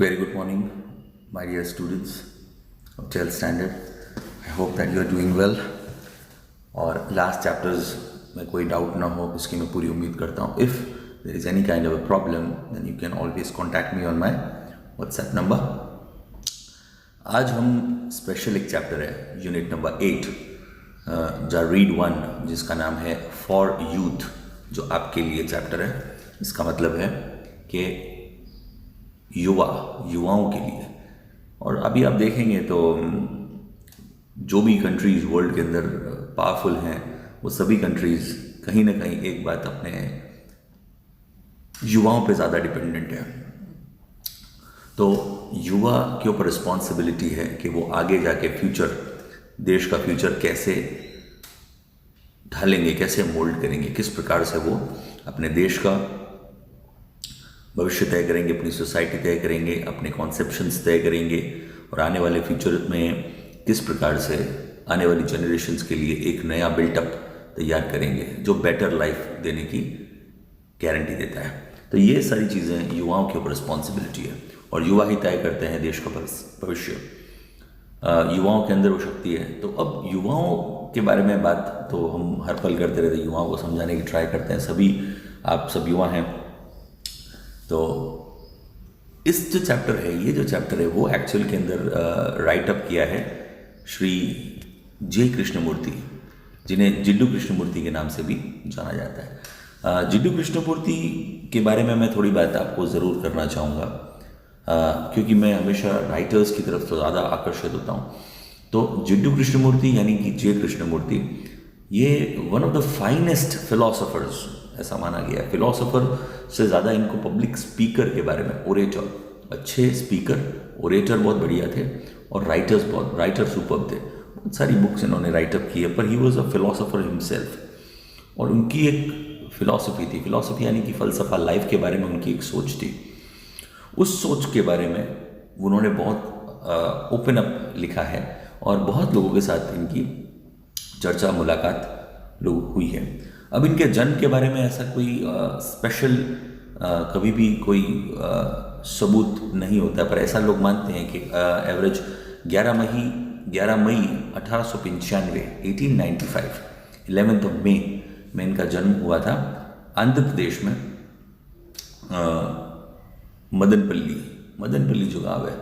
Very good morning, my dear students of 12th standard. I hope that you are doing well. और last chapters में कोई doubt ना हो इसकी मैं पूरी उम्मीद करता हूँ. If there is any kind of a problem then you can always contact me on my WhatsApp number. आज हम स्पेशल एक चैप्टर है यूनिट नंबर 8 जो रीड 1 जिसका नाम है फॉर यूथ, जो आपके लिए चैप्टर है. इसका मतलब है कि युवाओं के लिए. और अभी आप देखेंगे तो जो भी कंट्रीज़ वर्ल्ड के अंदर पावरफुल हैं वो सभी कंट्रीज़ कहीं ना कहीं एक बात अपने युवाओं पे ज़्यादा डिपेंडेंट है. तो युवा के ऊपर रिस्पॉन्सिबिलिटी है कि वो आगे जाके फ्यूचर, देश का फ्यूचर कैसे ढालेंगे, कैसे मोल्ड करेंगे, किस प्रकार से वो अपने देश का भविष्य तय करेंगे, अपनी सोसाइटी तय करेंगे, अपने कॉन्सेप्शंस तय करेंगे और आने वाले फ्यूचर में किस प्रकार से आने वाली जनरेशन्स के लिए एक नया बिल्टअप तैयार करेंगे जो बेटर लाइफ देने की गारंटी देता है. तो ये सारी चीज़ें युवाओं के ऊपर रिस्पॉन्सिबिलिटी है और युवा ही तय करते हैं देश का भविष्य. युवाओं के अंदर वो शक्ति है. तो अब युवाओं के बारे में बात तो हम हर पल करते रहते हैं, युवाओं को समझाने की ट्राई करते हैं. सभी आप सब युवा हैं. तो इस जो चैप्टर है, ये जो चैप्टर है वो एक्चुअल के अंदर राइट अप किया है श्री जे कृष्णमूर्ति, जिन्हें जिड्डू कृष्णमूर्ति के नाम से भी जाना जाता है. जिड्डू कृष्णमूर्ति के बारे में मैं थोड़ी बात आपको ज़रूर करना चाहूँगा क्योंकि मैं हमेशा राइटर्स की तरफ तो ज़्यादा आकर्षित होता हूँ. तो जिड्डू कृष्णमूर्ति यानी कि जे कृष्णमूर्ति, ये one of the finest philosophers ऐसा माना गया. फिलोसोफर से ज़्यादा इनको पब्लिक स्पीकर के बारे में, ओरेटर, अच्छे स्पीकर, ओरेटर बहुत बढ़िया थे और राइटर सुपर्ब थे. बहुत सारी बुक्स इन्होंने राइटअप की है. पर ही वॉज अ फिलोसोफर हिमसेल्फ और उनकी एक फिलॉसफी थी. फिलॉसफी यानी कि फ़लसफ़ा, लाइफ के बारे में उनकी एक सोच थी. उस सोच के बारे में उन्होंने बहुत ओपन अप लिखा है और बहुत लोगों के साथ इनकी चर्चा, मुलाकात लोग हुई है. अब इनके जन्म के बारे में ऐसा कोई स्पेशल कभी भी कोई सबूत नहीं होता, पर ऐसा लोग मानते हैं कि average 11 May 1895 1895 11th of May में इनका जन्म हुआ था आंध्र प्रदेश में. मदनपल्ली जो गाँव है,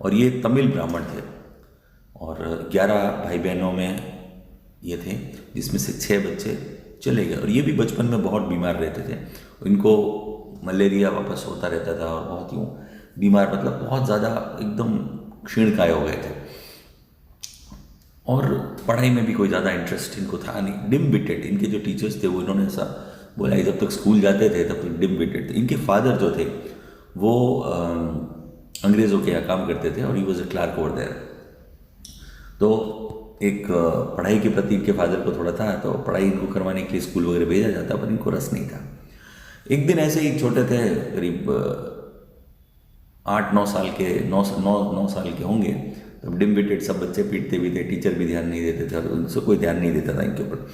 और ये तमिल ब्राह्मण थे और 11 भाई बहनों में ये थे, जिसमें से 6 बच्चे चले गए. और ये भी बचपन में बहुत बीमार रहते थे. इनको मलेरिया वापस होता रहता था और बहुत यूँ बीमार, मतलब बहुत ज़्यादा एकदम क्षीणकाय हो गए थे. और पढ़ाई में भी कोई ज़्यादा इंटरेस्ट इनको था नहीं. डिम विटेड इनके जो टीचर्स थे वो इन्होंने ऐसा बोला, जब तक स्कूल जाते थे तब तक डिम विटेड थे. इनके फादर जो थे वो अंग्रेज़ों के यहाँ काम करते थे और he was a clerk over there. तो एक पढ़ाई के प्रति इनके फादर को थोड़ा था, तो पढ़ाई इनको करवाने के लिए स्कूल वगैरह भेजा जाता, पर इनको रस नहीं था. एक दिन ऐसे ही छोटे थे, करीब 8-9 साल के 9 साल के होंगे, तब डिम्बिटेड सब बच्चे पीटते भी थे, टीचर भी ध्यान नहीं देते थे और उनसे कोई ध्यान नहीं देता था इनके ऊपर.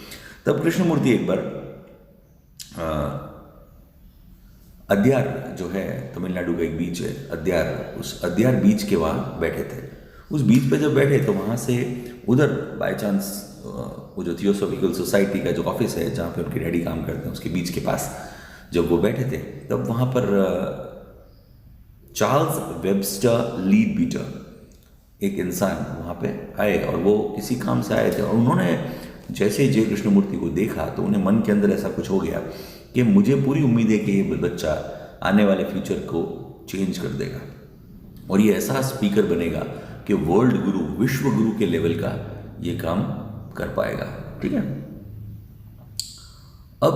तब कृष्णमूर्ति एक बार अद्यार जो है तमिलनाडु का एक बीच है अद्यार, उस अद्यार बीच के वहाँ बैठे थे. उस बीच पे जब बैठे तो वहाँ से उधर बाय चांस वो जो थियोसॉफिकल सोसाइटी का जो ऑफिस है जहाँ पे उनके डैडी काम करते हैं उसके बीच के पास जब वो बैठे थे, तब वहाँ पर चार्ल्स वेबस्टर लीडबीटर एक इंसान वहाँ पे आए और वो किसी काम से आए थे. और उन्होंने जैसे जे कृष्णमूर्ति को देखा तो उन्हें मन के अंदर ऐसा कुछ हो गया कि मुझे पूरी उम्मीद है कि ये बच्चा आने वाले फ्यूचर को चेंज कर देगा और ये ऐसा स्पीकर बनेगा कि वर्ल्ड गुरु, विश्व गुरु के लेवल का ये काम कर पाएगा. ठीक है. अब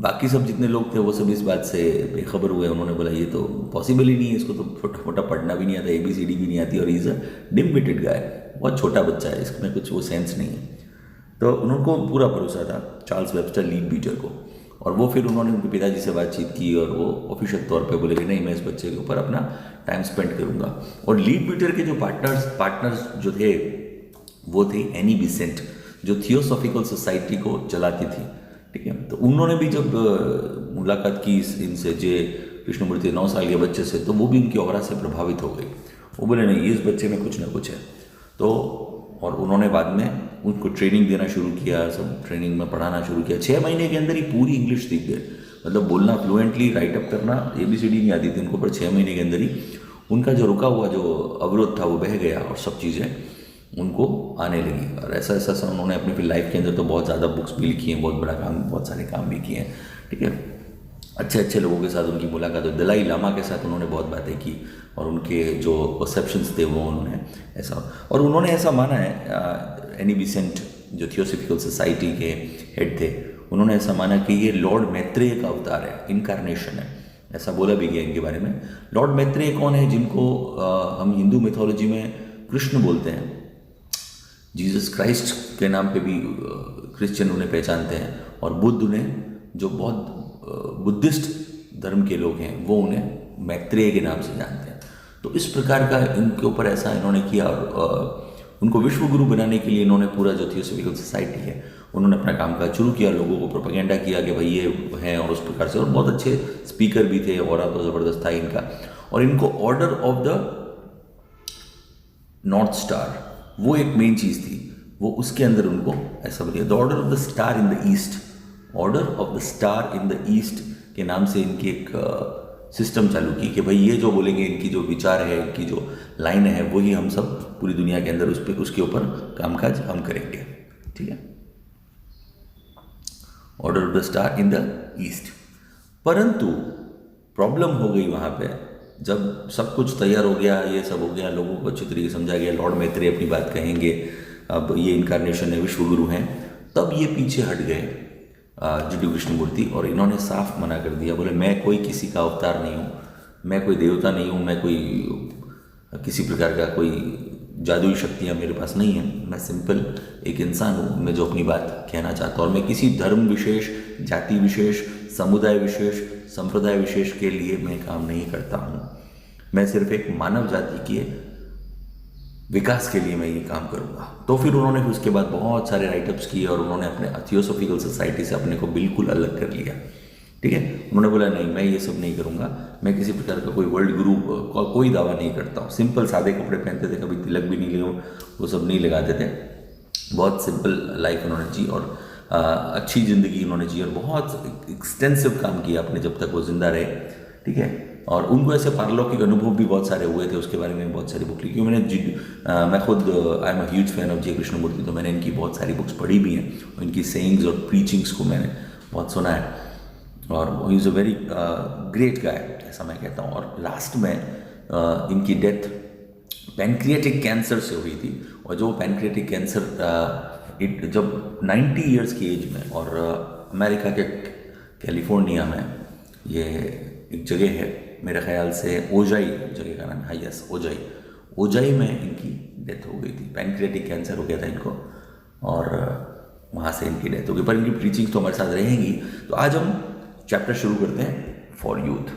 बाकी सब जितने लोग थे वो सब इस बात से बेखबर हुए. उन्होंने बोला ये तो पॉसिबल ही नहीं है, इसको तो छोटा मोटा पढ़ना भी नहीं आता, ABCD भी नहीं आती और इज़ अ डिम विटेड गाय, बहुत छोटा बच्चा है, इसमें कुछ वो सेंस नहीं है. तो उनको पूरा भरोसा था चार्ल्स वेबस्टर लीडबीटर को. और वो फिर उन्होंने उनके पिताजी से बातचीत की और वो ऑफिशियल तौर पे बोले कि नहीं, मैं इस बच्चे के ऊपर अपना टाइम स्पेंड करूँगा. और लीडबीटर के जो पार्टनर्स जो थे वो थे एनी बिसेंट, जो थियोसॉफिकल सोसाइटी को चलाती थी. ठीक है. तो उन्होंने भी जब मुलाकात की इनसे जे कृष्णमूर्ति 9 साल के बच्चे से, तो वो भी उनकी ऑरा से प्रभावित हो गई। वो बोले नहीं, इस बच्चे में कुछ ना कुछ है। तो और उन्होंने बाद में उनको ट्रेनिंग देना शुरू किया, सब ट्रेनिंग में पढ़ाना शुरू किया। 6 महीने के अंदर ही पूरी इंग्लिश सीख गए, मतलब बोलना फ्लुएंटली, राइटअप करना, ABCD नहीं आती थी उनको, पर 6 महीने के अंदर ही उनका जो रुका हुआ जो अवरोध था वो बह गया और सब चीज़ें उनको आने लगी। और ऐसा ऐसा उन्होंने अपनी फिर लाइफ के अंदर तो बहुत ज़्यादा बुक्स भी लिखी हैं, बहुत बड़ा काम, बहुत सारे काम भी किए हैं, ठीक है। अच्छे अच्छे लोगों के साथ उनकी मुलाकात हुई, दलाई लामा के साथ उन्होंने बहुत बातें की और उनके जो परसेप्शंस थे वो उन्होंने ऐसा, और उन्होंने ऐसा माना है, एनी बिसेंट जो थियोसॉफिकल सोसाइटी के हेड थे, उन्होंने ऐसा माना कि ये लॉर्ड मैत्रेय का अवतार है, इनकारनेशन है, ऐसा बोला भी गया इनके बारे में। लॉर्ड मैत्रेय कौन है? जिनको हम हिंदू मिथोलॉजी में कृष्ण बोलते हैं, जीसस क्राइस्ट के नाम पे भी क्रिश्चियन उन्हें पहचानते हैं, और बुद्ध उन्हें, जो बहुत बुद्धिस्ट धर्म के लोग हैं वो उन्हें मैत्रेय के नाम से जानते हैं। तो इस प्रकार का इनके ऊपर ऐसा इन्होंने किया, और उनको विश्व गुरु बनाने के लिए इन्होंने पूरा जो थियोसॉफिकल सोसाइटी है उन्होंने अपना कामकाज शुरू किया, लोगों को प्रोपेगेंडा किया कि भाई ये है, और उस प्रकार से, और बहुत अच्छे स्पीकर भी थे, और तो ज़बरदस्त था इनका। और इनको order of the north star, वो एक मेन चीज़ थी, वो उसके अंदर उनको ऐसा बोलिए, the order of the star in the east, order of the star in the east के नाम से इनकी एक सिस्टम चालू की कि भाई ये जो बोलेंगे, इनकी जो विचार है, इनकी जो लाइन है, वही हम सब पूरी दुनिया के अंदर उसके ऊपर कामकाज हम करेंगे, ठीक है। Order of the star in the east. परंतु प्रॉब्लम हो गई वहाँ पे, जब सब कुछ तैयार हो गया, ये सब हो गया, लोगों को अच्छी तरीके से समझा गया, लॉर्ड मैत्रेय अपनी बात कहेंगे, अब ये इनकारनेशन है, विश्व गुरु हैं, तब ये पीछे हट गए जीडी कृष्णमूर्ति, और इन्होंने साफ मना कर दिया, बोले मैं कोई किसी का अवतार नहीं हूँ, मैं कोई देवता नहीं हूँ, मैं कोई किसी प्रकार का कोई जादुई शक्तियाँ मेरे पास नहीं है, मैं सिंपल एक इंसान हूँ, मैं जो अपनी बात कहना चाहता हूँ, और मैं किसी धर्म विशेष, जाति विशेष, समुदाय विशेष, संप्रदाय विशेष के लिए मैं काम नहीं करता हूँ, मैं सिर्फ एक मानव जाति के विकास के लिए मैं ये काम करूँगा। तो फिर उन्होंने उसके बाद बहुत सारे राइटअप्स किए, और उन्होंने अपने थियोसॉफिकल सोसाइटी से अपने को बिल्कुल अलग कर लिया, ठीक है। उन्होंने बोला नहीं, मैं ये सब नहीं करूँगा, मैं किसी प्रकार का कोई वर्ल्ड गुरु का कोई दावा नहीं करता हूँ। सिंपल सादे कपड़े पहनते थे, कभी तिलक भी नहीं लगे, वो सब नहीं लगाते थे, बहुत सिंपल लाइफ उन्होंने जी, और अच्छी ज़िंदगी उन्होंने जी, और बहुत एक्सटेंसिव काम किया अपने जब तक वो जिंदा रहे, ठीक है। और उनको ऐसे पारलौकिक अनुभव भी बहुत सारे हुए थे, उसके बारे में बहुत सारी बुक लिखी। मैं खुद I am a huge fan of J Krishnamurti, तो मैंने इनकी बहुत सारी बुक्स पढ़ी भी हैं, और इनकी सेइंग्स और प्रीचिंग्स को मैंने बहुत सुना है, और he is a very great guy, ऐसा मैं कहता हूँ। और लास्ट में इनकी डेथ पैनक्रियाटिक कैंसर से हुई थी, और जो पैनक्रियाटिक कैंसर जब 90 ईयर्स की एज में, और अमेरिका के कैलिफोर्निया में ये एक जगह है, मेरे ख्याल से ओजाई जगह का नाम है, यस ओजाई में इनकी डेथ हो गई थी, पैनक्रियाटिक कैंसर हो गया था इनको, और वहाँ से इनकी डेथ हो गई। पर इनकी प्रीचिंग तो हमारे साथ रहेंगी। तो आज हम चैप्टर शुरू करते हैं, for youth.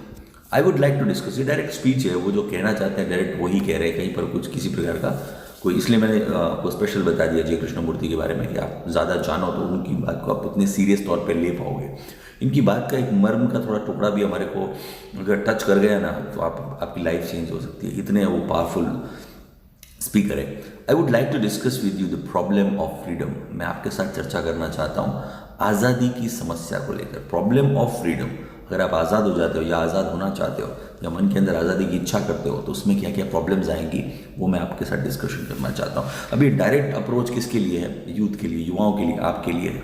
I would like to discuss, ये डायरेक्ट स्पीच है, वो जो कहना चाहते हैं डायरेक्ट वही कह रहे हैं, कहीं पर कुछ किसी प्रकार का कोई, इसलिए मैंने आपको स्पेशल बता दिया जे कृष्णमूर्ति के बारे में कि आप ज़्यादा जानो तो उनकी बात को आप उतने सीरियस तौर पर ले पाओगे। इनकी बात का एक मर्म का थोड़ा टुकड़ा भी हमारे को अगर टच कर गया ना, तो आपकी लाइफ चेंज हो सकती है, इतने वो पावरफुल स्पीकर है। I would like to discuss with you the problem of freedom. मैं आपके साथ चर्चा करना चाहता हूँ आज़ादी की समस्या को लेकर, प्रॉब्लम ऑफ फ्रीडम। अगर आप आज़ाद हो जाते हो, या आज़ाद होना चाहते हो, या मन के अंदर आज़ादी की इच्छा करते हो, तो उसमें क्या क्या प्रॉब्लम्स आएंगी, वो मैं आपके साथ डिस्कशन करना चाहता हूँ। अभी डायरेक्ट अप्रोच किसके लिए है? यूथ के लिए, युवाओं के लिए, आपके लिए है।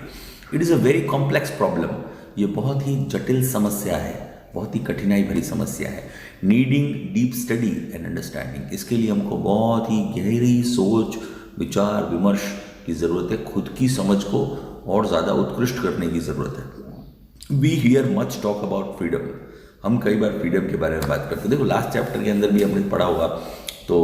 It is a very complex problem. ये बहुत ही जटिल समस्या है, बहुत ही कठिनाई भरी समस्या है, needing deep study and understanding. इसके लिए हमको बहुत ही गहरी सोच, विचार विमर्श की ज़रूरत है, खुद की समझ को और ज़्यादा उत्कृष्ट करने की ज़रूरत है। We hear much talk about freedom. हम कई बार फ्रीडम के बारे में बात करते हैं। देखो लास्ट चैप्टर के अंदर भी हमने पढ़ा होगा, तो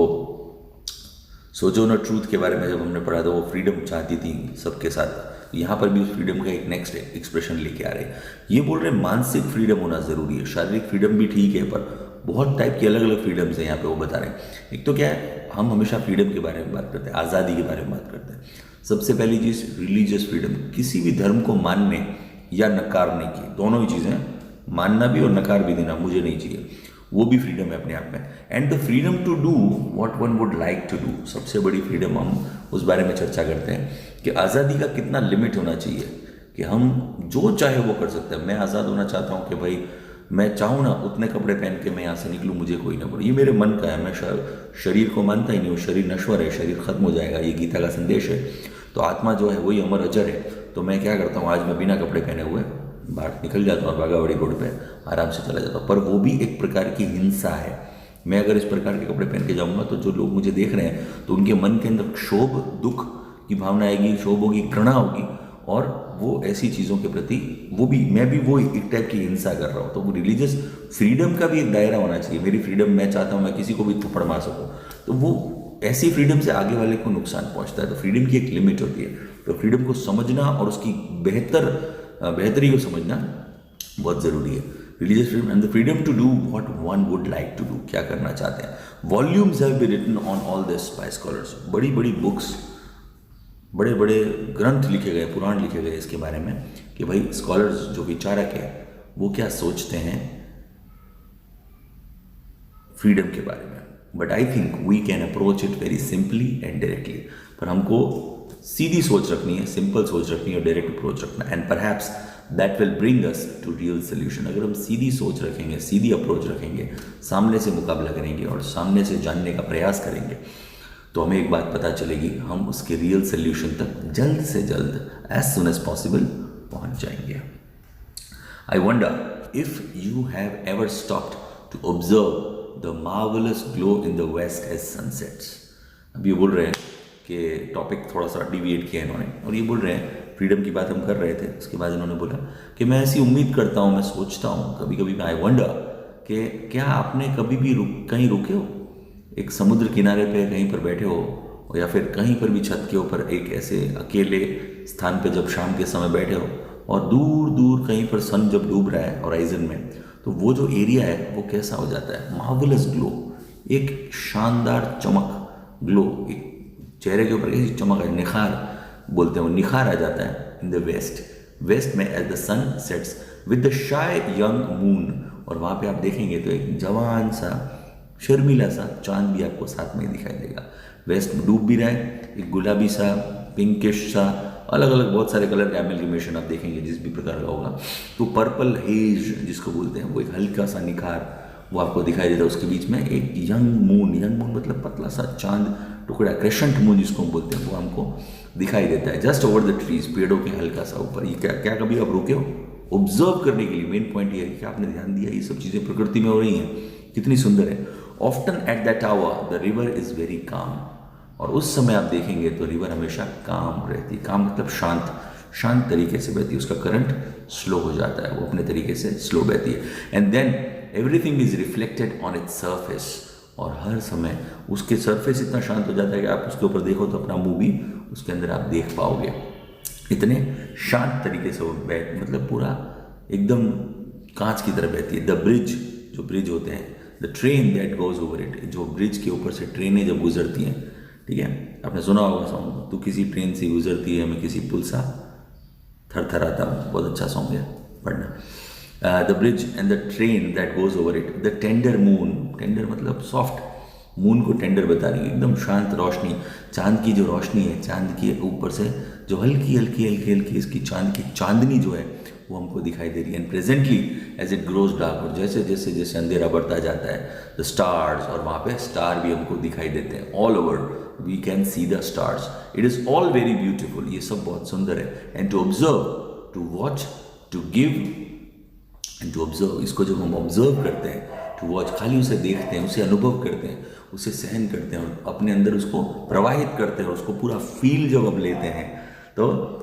सोजोनर ट्रूथ के बारे में जब हमने पढ़ा, तो वो फ्रीडम चाहती थी सबके साथ। यहाँ पर भी उस फ्रीडम का एक नेक्स्ट एक्सप्रेशन लेके आ रहे हैं। ये बोल रहे हैं मानसिक फ्रीडम होना ज़रूरी है, शारीरिक फ्रीडम भी ठीक है, पर बहुत टाइप की अलग अलग फ्रीडम्स हैं यहाँ पे वो बता रहे हैं। एक तो क्या है, हम हमेशा फ्रीडम के बारे में बात करते हैं, आज़ादी के बारे में बात करते हैं। सबसे पहली चीज़ रिलीजियस फ्रीडम, किसी भी धर्म को मानने या नकारने की, दोनों ही चीज़ें मानना भी और नकार भी देना मुझे नहीं चाहिए, वो भी फ्रीडम है अपने आप में। And the freedom to do what one would like to do, सबसे बड़ी फ्रीडम हम उस बारे में चर्चा करते हैं कि आज़ादी का कितना लिमिट होना चाहिए कि हम जो चाहे वो कर सकते हैं। मैं आज़ाद होना चाहता हूँ कि भाई मैं चाहूँ ना उतने कपड़े पहन के मैं यहाँ से निकलूँ, मुझे कोई ना बोले, ये मेरे मन का है। मैं शरीर को मानता ही नहीं हूँ, शरीर नश्वर है, शरीर खत्म हो जाएगा, ये गीता का संदेश है। तो आत्मा जो है वही अमर अजर है। तो मैं क्या करता हूँ, आज मैं बिना कपड़े पहने हुए बाहर निकल जाता हूँ और बागावड़ी रोड पे आराम से चला जाता हूँ, पर वो भी एक प्रकार की हिंसा है। मैं अगर इस प्रकार के कपड़े पहन के जाऊँगा तो जो लोग मुझे देख रहे हैं तो उनके मन के अंदर क्षोभ, दुख की भावना आएगी, क्षोभ होगी, घृणा होगी, और वो ऐसी चीज़ों के प्रति मैं भी वो एक टाइप की हिंसा कर रहा हूँ। तो वो रिलीजियस फ्रीडम का भी एक दायरा होना चाहिए। मेरी फ्रीडम, मैं चाहता हूँ मैं किसी को भी थप्पड़ मार सकूँ, तो वो ऐसी फ्रीडम से आगे वाले को नुकसान पहुँचता है। तो फ्रीडम की एक लिमिट होती है। तो फ्रीडम को समझना और उसकी बेहतरी को समझना बहुत ज़रूरी है। Religious freedom and the freedom to do what one would like to do, क्या करना चाहते हैं। Volumes have been written on all this by scholars, बड़ी बड़ी बुक्स, बड़े बड़े ग्रंथ लिखे गए, पुराण लिखे गए इसके बारे में कि भाई स्कॉलर्स जो विचारक है वो क्या सोचते हैं फ्रीडम के बारे में। But I think we can approach it very simply and directly. पर हमको सीधी सोच रखनी है, सिंपल सोच रखनी है और डायरेक्ट अप्रोच रखना है। And perhaps that will bring us to real solution. अगर हम सीधी सोच रखेंगे, सीधी अप्रोच रखेंगे, सामने से मुकाबला करेंगे और सामने से जानने का प्रयास करेंगे, तो हमें एक बात पता चलेगी, हम उसके रियल सोल्यूशन तक जल्द से जल्द एज सुन एज पॉसिबल पहुंच जाएंगे। I wonder if you have ever stopped to observe the marvellous glow in the west as sunsets. अब ये बोल रहे हैं कि टॉपिक थोड़ा सा डिविएट किया इन्होंने, और ये बोल रहे हैं फ्रीडम की बात हम कर रहे थे, उसके बाद इन्होंने बोला कि मैं ऐसी उम्मीद करता हूँ, मैं सोचता हूँ कभी कभी, मैं आई वंडर कि क्या आपने कभी भी कहीं रुके हो, एक समुद्र किनारे पे कहीं पर बैठे हो, या फिर कहीं पर भी छत के ऊपर एक ऐसे अकेले स्थान पे जब शाम के समय बैठे हो और दूर दूर कहीं पर सन जब डूब रहा है होराइजन में, तो वो जो एरिया है वो कैसा हो जाता है, मार्वलस ग्लो, एक शानदार चमक, ग्लो, एक चेहरे के ऊपर कैसी चमक है, निखार बोलते हैं वो, निखार आ जाता है इन द वेस्ट में as the sun sets with the shy young moon. और वहाँ पे आप देखेंगे तो एक जवान सा शर्मीला सा चांद भी आपको साथ में दिखाई देगा। वेस्ट में डूब भी रहा है, एक गुलाबी सा, पिंकिश सा, अलग अलग बहुत सारे कलर का एमल्गेमेशन आप देखेंगे जिस भी प्रकार का होगा। तो पर्पल हेज जिसको बोलते हैं, वो एक हल्का सा निखार वो आपको दिखाई देता है। उसके बीच में एक यंग मून मतलब पतला सा चांद टुकड़ा, क्रेशेंट मून जिसको हम बोलते हैं, वो हमको दिखाई देता है जस्ट ओवर द ट्रीज, पेड़ों के हल्का सा ऊपर। ये क्या कभी आप रुके हो ऑब्जर्व करने के लिए? मेन पॉइंट ये है कि आपने ध्यान दिया ये सब चीज़ें प्रकृति में हो रही हैं, कितनी सुंदर है। Often at that hour the river is very calm, और उस समय आप देखेंगे तो रिवर हमेशा काम रहती है। काम मतलब शांत तरीके से बहती है, उसका करंट स्लो हो जाता है, वो अपने तरीके से स्लो बहती है। And then everything is reflected on its surface, और हर समय उसके सरफेस इतना शांत हो जाता है कि आप उसके ऊपर देखो तो अपना मुंह भी उसके अंदर आप देख पाओगे। इतने शांत तरीके से वो मतलब पूरा एकदम कांच की तरह बहती है। द ब्रिज, जो ब्रिज होते हैं, the train that goes over it, जो ब्रिज के ऊपर से ट्रेनें जब गुजरती हैं, ठीक है, आपने सुना होगा सॉन्ग, तू किसी ट्रेन से गुजरती है मैं किसी पुल सा थर थर आता हूँ, बहुत अच्छा सॉन्ग है, पढ़ना। The bridge and the train that goes over it, the tender moon, tender मतलब सॉफ्ट, मून को टेंडर बता रही है, एकदम शांत रोशनी, चांद की जो रोशनी है, चांद के ऊपर से जो हल्की इसकी चांद की चांदनी जो है वो हमको दिखाई दे रही है। And presently as it grows dark, और जैसे अंधेरा बढ़ता जाता है, द स्टार्स, और वहाँ पे स्टार भी हमको दिखाई देते हैं, all over we can see the stars, it is all very beautiful, ये सब बहुत सुंदर है। And to observe, to watch, to give and to observe, इसको जब हम ऑब्जर्व करते हैं, टू वॉच, खाली उसे देखते हैं, उसे अनुभव करते हैं, उसे सहन करते हैं और अपने अंदर उसको प्रवाहित करते हैं, उसको पूरा फील जब अब लेते हैं, तो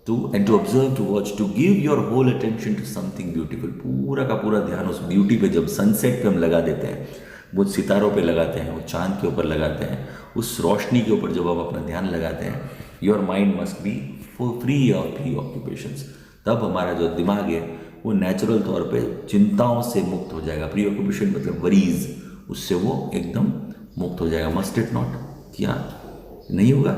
to observe, to watch, to give your whole attention to something beautiful, पूरा का पूरा ध्यान उस ब्यूटी पे, जब सनसेट पे हम लगा देते हैं, वो सितारों पे लगाते हैं, वो चांद के ऊपर लगाते हैं, उस रोशनी के ऊपर जब हम अपना ध्यान लगाते हैं, your mind must be free of pre occupations, तब हमारा जो दिमाग है वो नेचुरल तौर पे चिंताओं से मुक्त हो जाएगा। प्री ऑक्यूपेशन मतलब वरीज, उससे वो एकदम मुक्त हो जाएगा। मस्ट इट नॉट, क्या नहीं होगा?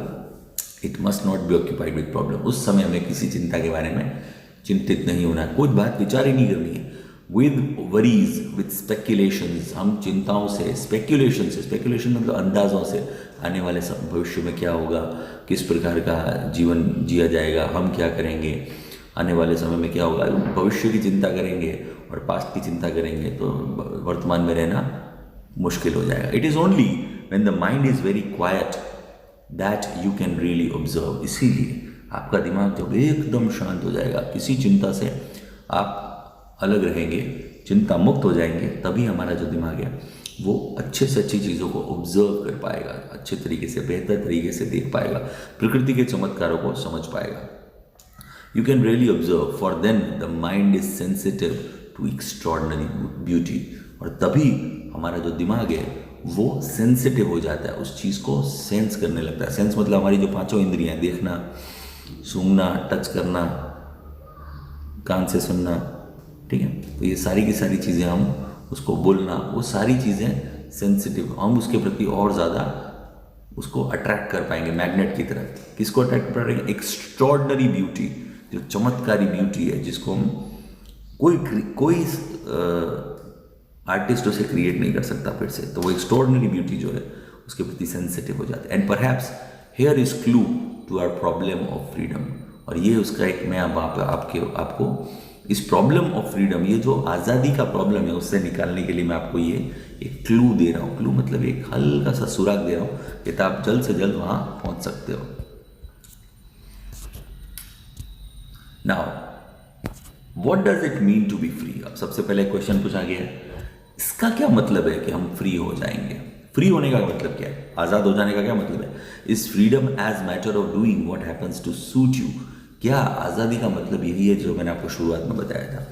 It must not be occupied with problem. उस समय हमें किसी चिंता के बारे में चिंतित नहीं होना है, कोई बात विचार ही नहीं करनी है, विद वरीज, विद स्पेक्यूलेशंस, हम चिंताओं से, स्पेक्यूलेशन मतलब अंदाजों से, आने वाले भविष्य में क्या होगा, किस प्रकार का जीवन जिया जाएगा, हम क्या करेंगे, आने वाले समय में क्या होगा, भविष्य की चिंता करेंगे और पास्ट की चिंता करेंगे तो वर्तमान में रहना मुश्किल हो जाएगा. It is only when the mind is very quite that you can really observe. इसीलिए आपका दिमाग जब एकदम शांत हो जाएगा, किसी चिंता से आप अलग रहेंगे, चिंता मुक्त हो जाएंगे, तभी हमारा जो दिमाग है वो अच्छे से अच्छी चीज़ों को ऑब्जर्व कर पाएगा, अच्छे तरीके से, बेहतर तरीके से देख पाएगा, प्रकृति के चमत्कारों को समझ पाएगा. You can really observe, for then the mind is sensitive to extraordinary beauty. और तभी हमारा जो दिमाग है वो सेंसिटिव हो जाता है, उस चीज़ को सेंस करने लगता है. सेंस मतलब हमारी जो पांचों इंद्रियां हैं, देखना, सूंघना, टच करना, कान से सुनना, ठीक है, तो ये सारी की सारी चीज़ें, हम उसको बोलना, वो सारी चीज़ें सेंसिटिव, हम उसके प्रति और ज़्यादा उसको अट्रैक्ट कर पाएंगे मैग्नेट की तरह. किसको अट्रैक्ट कर पाएंगे? एक्स्ट्रॉर्डनरी ब्यूटी, जो चमत्कारी ब्यूटी है, जिसको हम कोई आर्टिस्ट उसे क्रिएट नहीं कर सकता फिर से. तो वो एक्स्ट्रॉर्डनरी ब्यूटी जो है उसके प्रति सेंसिटिव हो जाता है. And perhaps here is clue to our problem of freedom. और ये उसका एक, मैं अब आपको इस प्रॉब्लम ऑफ फ्रीडम, ये जो आज़ादी का प्रॉब्लम है, उससे निकालने के लिए मैं आपको ये एक क्लू दे रहा हूँ. क्लू मतलब एक हल्का सा सुराग दे रहा हूँ कि आप जल्द से जल्द वहाँ पहुँच सकते हो. Now what does it mean to be free? अब सबसे पहले क्वेश्चन पूछा गया है, इसका क्या मतलब है कि हम फ्री हो जाएंगे? फ्री होने का मतलब क्या है? आज़ाद हो जाने का क्या मतलब है? Is freedom as matter of doing what happens to suit you? क्या आज़ादी का मतलब यही है जो मैंने आपको शुरुआत में बताया था?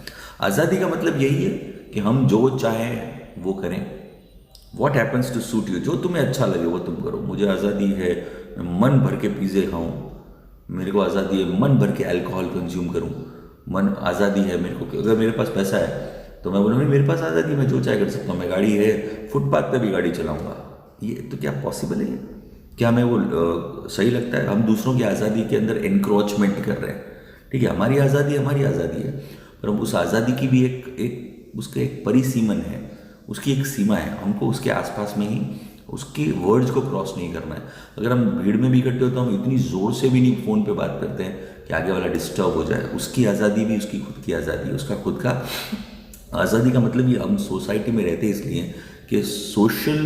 आज़ादी का मतलब यही है कि हम जो चाहें वो करें. What happens to suit you, जो तुम्हें अच्छा लगे वो तुम करो. मुझे आज़ादी है मैं मन भर के पिज़्ज़े खाऊं, मेरे को आज़ादी है मन भर के अल्कोहल कंज्यूम करूं, आज़ादी है मेरे को, अगर मेरे पास पैसा है तो मैं बोलूँगा मेरे पास आज़ादी है, मैं जो चाहे कर सकता हूँ, मैं गाड़ी है, फुटपाथ पे भी गाड़ी चलाऊँगा. ये तो क्या पॉसिबल है? क्या हमें वो सही लगता है? हम दूसरों की आज़ादी के अंदर एनक्रोचमेंट कर रहे हैं. ठीक है, हमारी आज़ादी है, पर हम उस आज़ादी की भी उसका एक परिसीमन है, उसकी एक सीमा है. हमको उसके आसपास में ही उसके वर्ड्स को क्रॉस नहीं करना है. अगर हम भीड़ में भी इकट्ठे होते हैं, हम इतनी ज़ोर से भी नहीं फ़ोन पे बात करते हैं कि आगे वाला डिस्टर्ब हो जाए. उसकी आज़ादी भी उसकी खुद की आज़ादी है, उसका खुद का आज़ादी का मतलब ये, हम सोसाइटी में रहते हैं इसलिए कि सोशल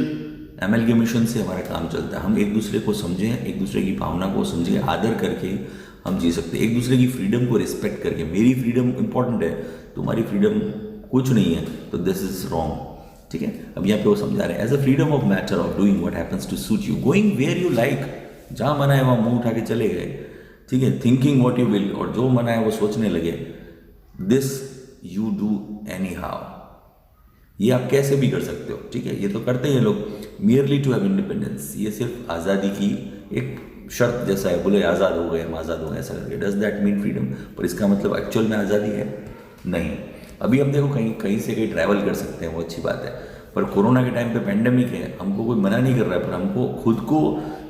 एमलगेमेशन से हमारा काम चलता है. हम एक दूसरे को समझें, एक दूसरे की भावना को समझें, आदर करके हम जी सकते हैं, एक दूसरे की फ्रीडम को रिस्पेक्ट करके. मेरी फ्रीडम इंपॉर्टेंट है, तुम्हारी फ्रीडम कुछ नहीं है, तो दिस इज रॉन्ग. ठीक है, अब यहाँ पे वो समझा रहे हैं as a freedom of matter of doing what happens to suit you, going where you like. जहाँ मना है वहाँ मुंह उठा के चले गए. ठीक है, थिंकिंग व्हाट यू विल, और जो मना है वो सोचने लगे. This you do any how, ये आप कैसे भी कर सकते हो. ठीक है, ये तो करते हैं लोग. मियरली टू हैव इंडिपेंडेंस, ये सिर्फ आज़ादी की एक शर्त जैसा है. बोले आज़ाद हो गए, हम आज़ाद हो गए, ऐसा करके. Does that mean freedom? पर इसका मतलब एक्चुअल में आज़ादी है? नहीं. अभी हम देखो कहीं से कहीं ट्रैवल कर सकते हैं, वो अच्छी बात है. पर कोरोना के टाइम पे पेंडेमिक है, हमको कोई मना नहीं कर रहा है, पर हमको खुद को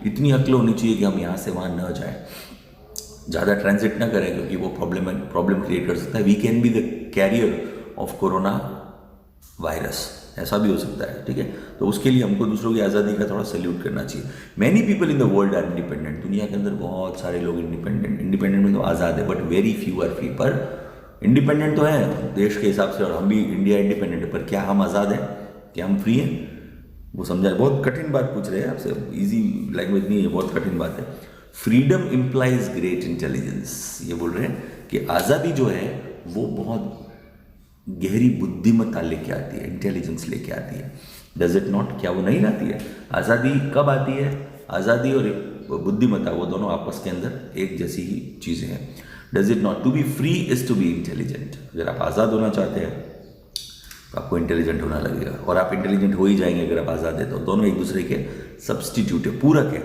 इतनी अक्ल होनी चाहिए कि हम यहाँ से वहाँ न जाएं, ज़्यादा ट्रांजिट ना करें, क्योंकि वो प्रॉब्लम क्रिएट कर सकता है. We can be the carrier of corona virus, ऐसा भी हो सकता है. ठीक है, तो उसके लिए हमको दूसरों की आज़ादी का थोड़ा सैल्यूट करना चाहिए. Many people in the world are independent. दुनिया के अंदर बहुत सारे लोग इंडिपेंडेंट में तो आज़ाद है, but very few are free. पर इंडिपेंडेंट तो है देश के हिसाब से, और हम भी इंडिया इंडिपेंडेंट है, पर क्या हम आज़ाद हैं? क्या हम फ्री हैं? वो समझा. बहुत कठिन बात पूछ रहे हैं आपसे, ईजी लैंग्वेज नहीं है, बहुत कठिन बात है. Freedom implies great intelligence. ये बोल रहे हैं कि आज़ादी जो है वो बहुत गहरी बुद्धिमत्ता लेके आती है, इंटेलिजेंस लेके आती है. Does it not? क्या वो नहीं लाती है? आज़ादी कब आती है? आज़ादी और बुद्धिमत्ता, वो दोनों आपस के अंदर एक जैसी ही चीज़ें हैं. Does it not? To be free is to be intelligent. अगर आप आज़ाद होना चाहते हैं तो आपको इंटेलिजेंट होना लगेगा, और आप इंटेलिजेंट हो ही जाएंगे अगर आप आज़ाद है तो. दोनों एक दूसरे के सब्सटीट्यूट है, पूरक है.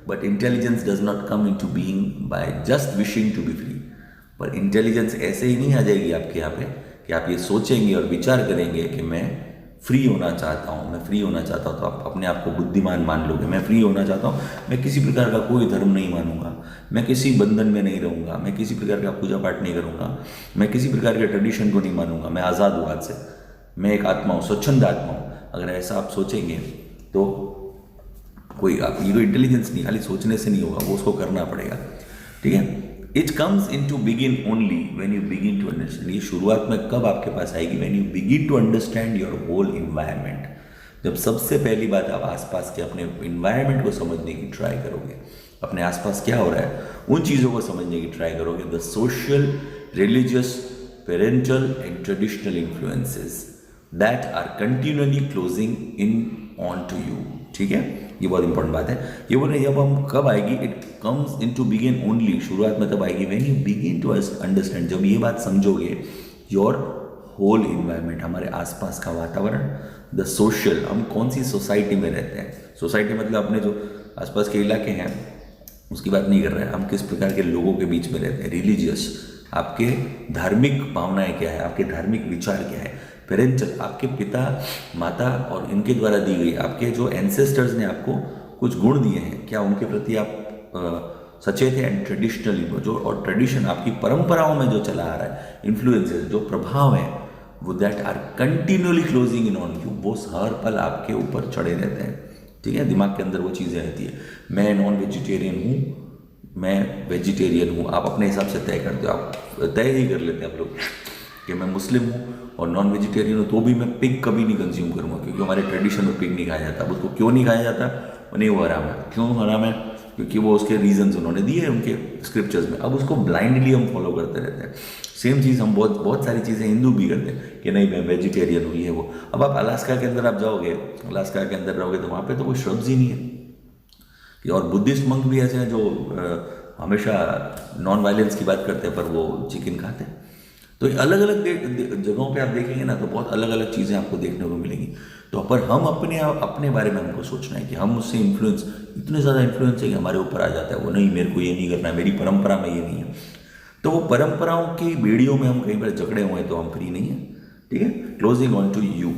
But intelligence does not come in to being by just wishing to be free. पर इंटेलिजेंस ऐसे ही नहीं आ जाएगी आपके यहाँ पे कि आप ये सोचेंगे और विचार करेंगे कि मैं फ्री होना चाहता हूँ, मैं फ्री होना चाहता हूँ, तो आप अपने आप को बुद्धिमान मान लोगे। मैं फ्री होना चाहता हूँ, मैं किसी प्रकार का कोई धर्म नहीं मानूंगा, मैं किसी बंधन में नहीं रहूँगा, मैं किसी प्रकार का पूजा पाठ नहीं करूँगा, मैं किसी प्रकार के ट्रेडिशन को नहीं मानूंगा, मैं आज़ाद हूँ आज से, मैं एक आत्मा हूँ, स्वच्छंद आत्मा हूँ। अगर ऐसा आप सोचेंगे तो कोई आप ये तो इंटेलिजेंस नहीं, खाली सोचने से नहीं होगा, वो उसको करना पड़ेगा। ठीक है, it comes in to begin only when you begin to understand. ये शुरुआत में कब आपके पास आएगी? When you begin to understand your whole environment. जब सबसे पहली बात आप आसपास के अपने इन्वायरमेंट को समझने की ट्राई करोगे, अपने आसपास क्या हो रहा है उन चीज़ों को समझने की ट्राई करोगे। The social, religious, parental and traditional influences that are continuously closing in on to you. ठीक है, ये बहुत इंपॉर्टेंट बात है। ये बोल रहे हैं जब हम कब आएगी, it comes in to begin only, शुरुआत में तब आएगी when you begin to understand, जब ये बात समझोगे योर होल इन्वायरमेंट, हमारे आसपास का वातावरण, द सोशल, हम कौन सी सोसाइटी में रहते हैं। सोसाइटी मतलब अपने जो आसपास के इलाके हैं उसकी बात नहीं कर रहे हैं, हम किस प्रकार के लोगों के बीच में रहते हैं। रिलीजियस, आपके धार्मिक भावनाएं क्या है, आपके धार्मिक विचार क्या है। पेरेंटल, आपके पिता माता और इनके द्वारा दी गई, आपके जो एंसेस्टर्स ने आपको कुछ गुण दिए हैं, क्या उनके प्रति आप सचेत हैं। एंड ट्रेडिशनली, जो और ट्रेडिशन आपकी परंपराओं में जो चला आ रहा है, इन्फ्लुएंसेस, जो प्रभाव है, वो that are continuously closing in on you, वो हर पल आपके ऊपर चढ़े रहते हैं। ठीक है, दिमाग के अंदर वो चीज़ें रहती है। मैं नॉन वेजिटेरियन हूँ, मैं वेजिटेरियन हूँ, आप अपने हिसाब से तय करते हो, आप तय ही कर लेते हैं आप लोग कि मैं मुस्लिम हूँ और नॉन वेजिटेरियन हूँ, तो भी मैं पिग कभी नहीं कंज्यूम करूँगा, क्योंकि हमारे ट्रेडिशन में पिग नहीं खाया जाता। अब उसको क्यों नहीं खाया जाता? नहीं, वो हराम है। क्यों हराम है? क्योंकि वो उसके रीजंस उन्होंने दिए हैं उनके स्क्रिप्चर्स में। अब उसको ब्लाइंडली हम फॉलो करते रहते हैं। सेम चीज़ हम बहुत सारी चीज़ें हिंदू भी करते हैं कि नहीं मैं वेजिटेरियन हूँ, ये वो। अब आप अलास्का के अंदर आप जाओगे, अलास्का के अंदर रहोगे तो वहाँ पे तो कोई श्रब्स ही नहीं है। और बुद्धिस्ट मंक भी ऐसे हैं जो हमेशा नॉन वायलेंस की बात करते हैं पर वो चिकन खाते हैं। तो अलग अलग जगहों पे आप देखेंगे ना तो बहुत अलग अलग चीज़ें आपको देखने को मिलेंगी। तो पर हम अपने बारे में हमको सोचना है कि हम उससे इन्फ्लुएंस, इतने ज़्यादा इन्फ्लुएंस है कि हमारे ऊपर आ जाता है वो, नहीं मेरे को ये नहीं करना है, मेरी परंपरा में ये नहीं है। तो वो परंपराओं की बेड़ियों में हम कहीं पर जकड़े हुए हैं तो हम फ्री नहीं है। ठीक है, क्लोजिंग ऑन टू यू।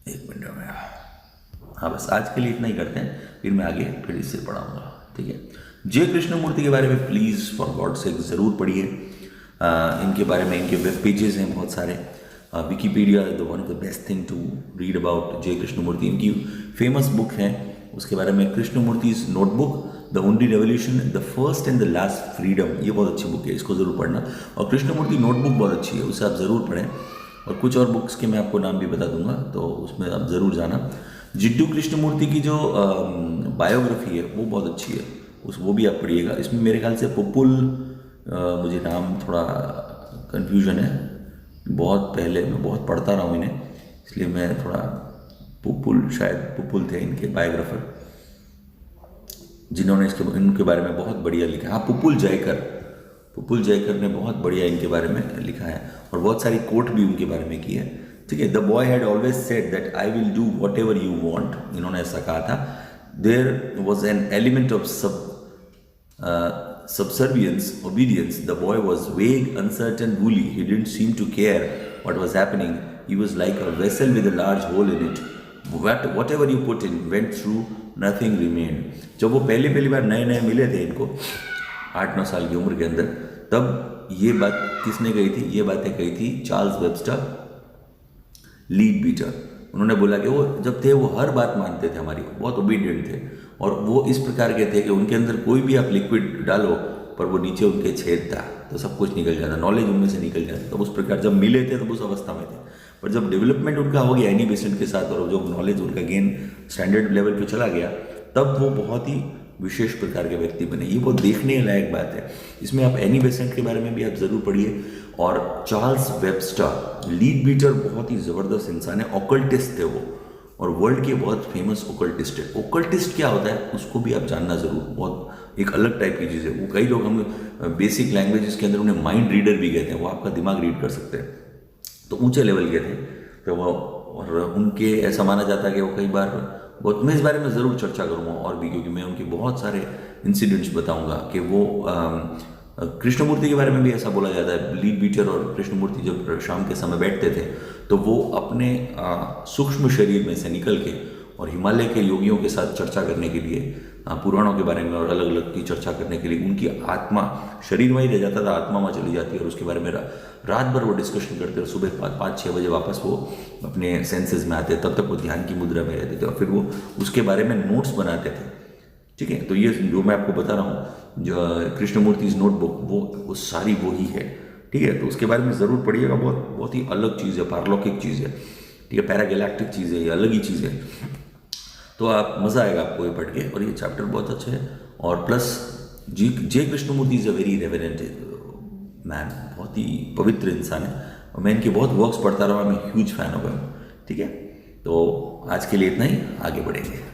एक मिनट में, हाँ बस आज के लिए इतना ही करते हैं, फिर मैं आगे फिर इससे पढ़ाऊँगा। ठीक है, जय कृष्णमूर्ति के बारे में प्लीज़ फॉर गॉड सेक ज़रूर पढ़िए। इनके बारे में इनके वेब पेजेस हैं बहुत सारे। Wikipedia the one of the best thing to read about J Krishnamurti. इनकी फेमस बुक है उसके बारे में, Krishnamurti's notebook, the only revolution, the first and the last freedom. ये बहुत अच्छी बुक है, इसको ज़रूर पढ़ना। और कृष्णमूर्ति नोटबुक बहुत अच्छी है, उसे आप ज़रूर पढ़ें। और कुछ और बुक्स के मैं आपको नाम भी बता दूंगा, तो उसमें आप ज़रूर जाना। जिड्डू कृष्णमूर्ति की जो बायोग्राफी है वो बहुत अच्छी है, वो भी आप पढ़िएगा। इसमें मेरे ख्याल से पुपुल, मुझे नाम थोड़ा कन्फ्यूजन है, बहुत पहले मैं बहुत पढ़ता रहा हूँ इन्हें, इसलिए मैं थोड़ा पुपुल, शायद पुपुल थे इनके बायोग्राफर, जिन्होंने इनके बारे में बहुत बढ़िया लिखा। हाँ, पुपुल जयकर ने बहुत बढ़िया इनके बारे में लिखा है और बहुत सारी कोट भी उनके बारे में की है। ठीक है, the boy had always said that I will do what ever you want, इन्होंने ऐसा कहा था। There was an element of subservience, obedience. The boy was vague, uncertain, woolly. He didn't seem to care what was happening. He was like a vessel with a large hole in it. Whatever you put in went through, nothing remained. जब वो पहली बार नए मिले थे इनको 8-9 साल की उम्र के अंदर, तब ये बात किसने कही थी? ये बातें कही थी चार्ल्स वेबस्टर लीडबीटर। उन्होंने बोला कि वो जब थे वो हर बात मानते थे हमारी, बहुत ओबीडियंट थे और वो इस प्रकार के थे कि उनके अंदर कोई भी आप लिक्विड डालो पर वो नीचे उनके छेद था तो सब कुछ निकल जाता, नॉलेज उनमें से निकल जाता। तब उस प्रकार जब मिले थे तब उस अवस्था में थे, पर जब डेवलपमेंट उनका हो गया एनी बेसेंट के साथ और जो नॉलेज उनका गेन स्टैंडर्ड लेवल पे चला गया, तब वो बहुत ही विशेष प्रकार के व्यक्ति बने। ये बहुत देखने लायक बात है। इसमें आप एनी बेसेंट के बारे में भी आप ज़रूर पढ़िए। और चार्ल्स वेबस्टर लीडबीटर बहुत ही ज़बरदस्त इंसान है, ऑकल्टिस्ट थे वो और वर्ल्ड के बहुत फेमस ओकल्टिस्ट है। ओकल्टिस्ट क्या होता है उसको भी आप जानना ज़रूर, बहुत एक अलग टाइप की चीज़ है वो। कई लोग हम बेसिक लैंग्वेजेस के अंदर उन्हें माइंड रीडर भी कहते हैं, वो आपका दिमाग रीड कर सकते हैं, तो ऊंचे लेवल के थे। तो वो और उनके ऐसा माना जाता है कि वो कई बार बहुत, मैं इस बारे में ज़रूर चर्चा करूँगा और भी, क्योंकि मैं उनके बहुत सारे इंसिडेंट्स बताऊँगा कि वो कृष्णमूर्ति के बारे में भी ऐसा बोला जाता है, लीड बीटर और कृष्णमूर्ति जब शाम के समय बैठते थे तो वो अपने सूक्ष्म शरीर में से निकल के और हिमालय के योगियों के साथ चर्चा करने के लिए, पुराणों के बारे में और अलग अलग की चर्चा करने के लिए, उनकी आत्मा शरीर में ही रह जाता था, आत्मा में चली जाती है और उसके बारे में रात भर वो डिस्कशन करते और सुबह 5-6 बजे वापस वो अपने सेंसेस में आते, तब तक वो ध्यान की मुद्रा में रहते थे और फिर वो उसके बारे में नोट्स बनाते थे। ठीक है, तो ये जो मैं आपको बता रहा हूँ, जो कृष्णमूर्ति नोटबुक, वो सारी वो ही है। ठीक है, तो उसके बारे में ज़रूर पढ़िएगा, बहुत ही अलग चीज़ है, पारलौकिक चीज़ है। ठीक है, पैरागैलेक्टिक चीज़ है, ये अलग ही चीज़ है। तो आप मज़ा आएगा आपको ये पढ़ के, और ये चैप्टर बहुत अच्छे है। और plus J Krishnamurti is a very reverent man, बहुत ही पवित्र इंसान है और मैं इनके बहुत वर्क्स पढ़ता रहा, मैं ह्यूज फैन हो गया। ठीक है, तो आज के लिए इतना ही, आगे बढ़ेंगे।